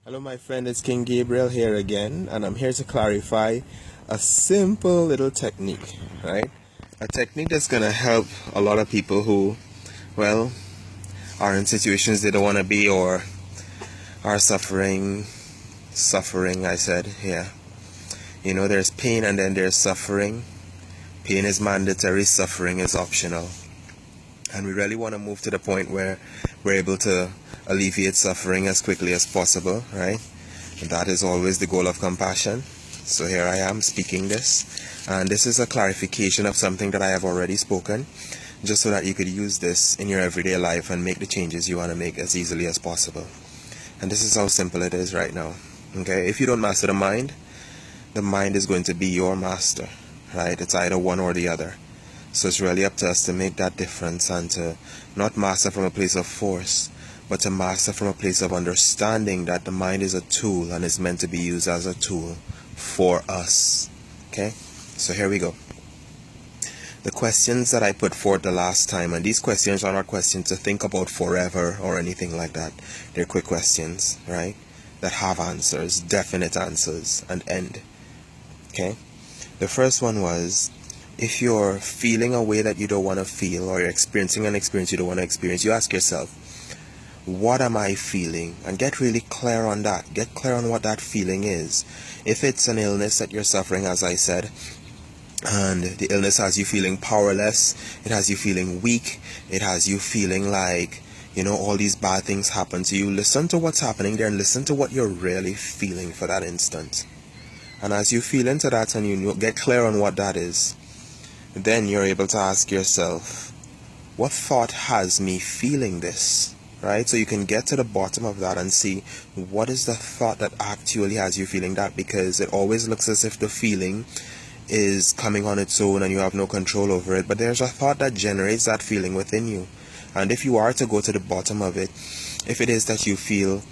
Hello my friend, it's King Gabriel here again, and I'm here to clarify a simple little technique, right? A technique that's going to help a lot of people who, well, are in situations they don't want to be or are suffering, I said, yeah. You know, there's pain and then there's suffering. Pain is mandatory, suffering is optional. And we really want to move to the point where we're able to alleviate suffering as quickly as possible, right? And that is always the goal of compassion. So here I am speaking this, and this is a clarification of something that I have already spoken, just so that you could use this in your everyday life and make the changes you want to make as easily as possible. And this is how simple it is right now. Okay, if you don't master the mind is going to be your master, right? It's either one or the other. So it's really up to us to make that difference and to not master from a place of force, but to master from a place of understanding that the mind is a tool and is meant to be used as a tool for us. Okay? So here we go. The questions that I put forth the last time, and these questions are not questions to think about forever or anything like that. They're quick questions, right? That have answers, definite answers, and end. Okay? The first one was, if you're feeling a way that you don't want to feel, or you're experiencing an experience you don't want to experience, you ask yourself, what am I feeling? And get really clear on that. Get clear on what that feeling is. If it's an illness that you're suffering, as I said, and the illness has you feeling powerless, it has you feeling weak, it has you feeling like, all these bad things happen to you, listen to what's happening there and listen to what you're really feeling for that instant. And as you feel into that and you get clear on what that is, then you're able to ask yourself, what thought has me feeling this? Right? So you can get to the bottom of that and see what is the thought that actually has you feeling that, because it always looks as if the feeling is coming on its own and you have no control over it. But there's a thought that generates that feeling within you. And if you are to go to the bottom of it, if it is that you feel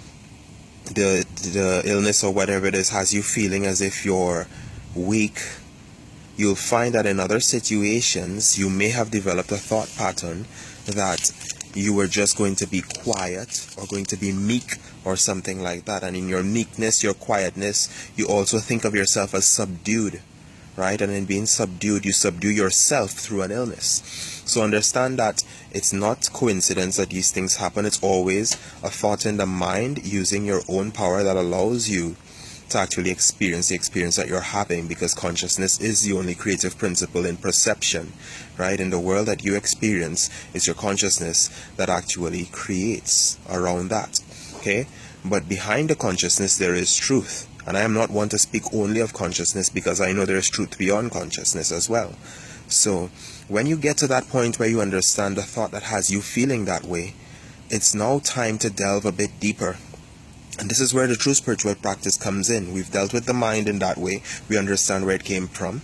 the illness or whatever it is has you feeling as if you're weak, you'll find that in other situations you may have developed a thought pattern that you were just going to be quiet or going to be meek or something like that. And in your meekness, your quietness, you also think of yourself as subdued, right? And in being subdued, you subdue yourself through an illness. So understand that it's not coincidence that these things happen. It's always a thought in the mind using your own power that allows you to actually experience the experience that you're having, because consciousness is the only creative principle in perception, right? In the world that you experience, it's your consciousness that actually creates around that, okay? But behind the consciousness there is truth, and I am not one to speak only of consciousness, because I know there is truth beyond consciousness as well. So when you get to that point where you understand the thought that has you feeling that way, it's now time to delve a bit deeper. And this is where the true spiritual practice comes in. We've dealt with the mind in that way. We understand where it came from.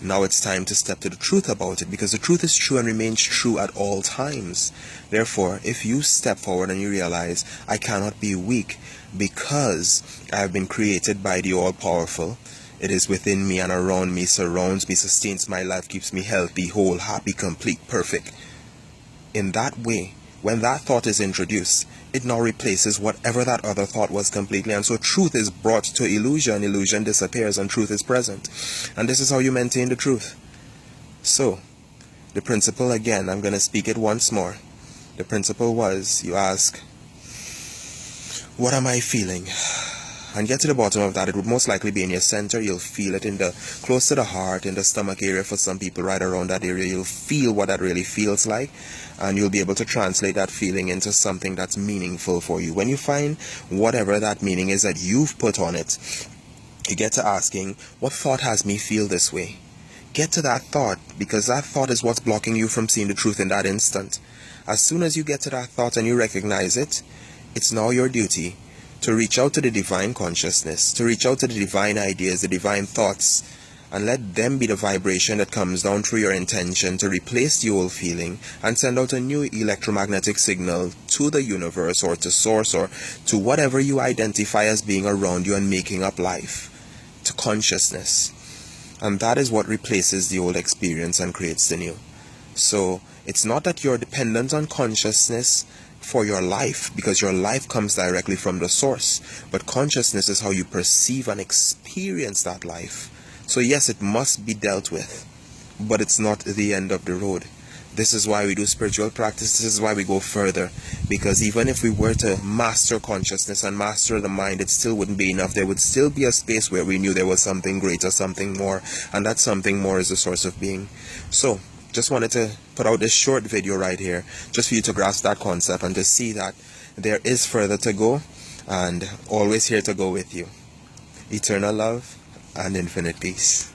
Now it's time to step to the truth about it, because the truth is true and remains true at all times. Therefore, if you step forward and you realize, I cannot be weak because I have been created by the all-powerful. It is within me and around me, surrounds me, sustains my life, keeps me healthy, whole, happy, complete, perfect. In that way, when that thought is introduced, it now replaces whatever that other thought was completely. And so truth is brought to illusion, illusion disappears, and truth is present. And this is how you maintain the truth. So, the principle again, I'm going to speak it once more. The principle was, you ask, what am I feeling? And get to the bottom of that. It would most likely be in your center. You'll feel it in the close to the heart, in the stomach area for some people, right around that area. You'll feel what that really feels like, and you'll be able to translate that feeling into something that's meaningful for you. When you find whatever that meaning is that you've put on it, you get to asking, what thought has me feel this way? Get to that thought, because that thought is what's blocking you from seeing the truth in that instant. As soon as you get to that thought and you recognize it, it's now your duty to reach out to the divine consciousness, to reach out to the divine ideas, the divine thoughts, and let them be the vibration that comes down through your intention to replace the old feeling and send out a new electromagnetic signal to the universe or to source or to whatever you identify as being around you and making up life, to consciousness. And that is what replaces the old experience and creates the new. So it's not that you're dependent on consciousness for your life, because your life comes directly from the source. But consciousness is how you perceive and experience that life. So yes, it must be dealt with, but it's not the end of the road. This is why we do spiritual practice. This is why we go further, because even if we were to master consciousness and master the mind, it still wouldn't be enough. There would still be a space where we knew there was something greater, something more, and that something more is the source of being. So just wanted to put out this short video right here, just for you to grasp that concept and to see that there is further to go, and always here to go with you. Eternal love and infinite peace.